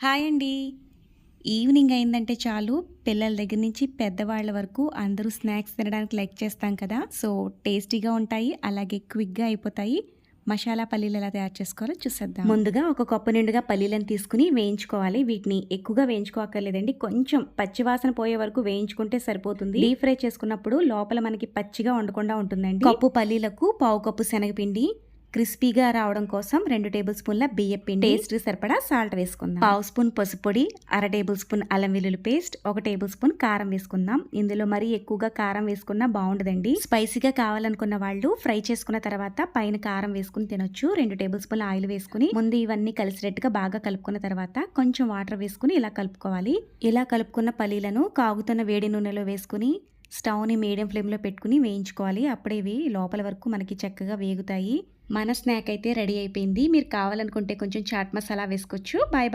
Hi అండి. Evening అయిందంటే చాలు పిల్లల దగ్గర నుంచి పెద్దవాళ్ళ వరకు అందరూ స్నాక్స్ తినడానికి లైక్ చేస్తాం కదా! సో, టేస్టీగా ఉంటాయి. అలాగే క్విక్‌గా అయిపోతాయి. మసాలా పల్లీలు ఎలా తయారు చేసుకోవాలో చూసేద్దాం. ముందుగా ఒక కప్పు నిండుగా పల్లీలను తీసుకొని వేయించుకోవాలి. వీటిని ఎక్కువగా వేయించుకోక్కర్లేదండి. కొంచెం పచ్చి వాసన పోయే వరకు వేయించుకుంటే సరిపోతుంది. డీప్ ఫ్రై చేసుకున్నప్పుడు లోపల మనకి పచ్చిగా ఉండకుండా ఉంటుందండి. కప్పు పల్లీలకు పావు కప్పు శనగపిండి, క్రిస్పీగా రావడం కోసం 2 టేబుల్ స్పూన్ల బియ్యం పిండి, టేస్ట్‌కి సరిపడా సాల్ట్ వేసుకుందాం. పావు స్పూన్ పసుపు పొడి, అర టేబుల్ స్పూన్ అల్లం వెల్లుల్లి పేస్ట్, 1 టేబుల్ స్పూన్ కారం వేసుకుందాం. ఇందులో మరీ ఎక్కువగా కారం వేసుకున్నా బాగుండదండి. స్పైసీగా కావాలనుకున్న వాళ్ళు ఫ్రై చేసుకున్న తర్వాత పైన కారం వేసుకుని తినొచ్చు. 2 టేబుల్ స్పూన్ల ఆయిల్ వేసుకుని ముందు ఇవన్నీ కలిసినట్టుగా బాగా కలుపుకున్న తర్వాత కొంచెం వాటర్ వేసుకుని ఇలా కలుపుకోవాలి. ఇలా కలుపుకున్న పల్లీలను కాగుతున్న వేడి నూనెలో వేసుకుని స్టవ్ని మీడియం ఫ్లేమ్లో పెట్టుకుని వేయించుకోవాలి. అప్పుడే ఇవి లోపల వరకు మనకి చక్కగా వేగుతాయి. మన స్నాక్ అయితే రెడీ అయిపోయింది. మీరు కావాలనుకుంటే కొంచెం చాట్ మసాలా వేసుకోవచ్చు. Bye bye.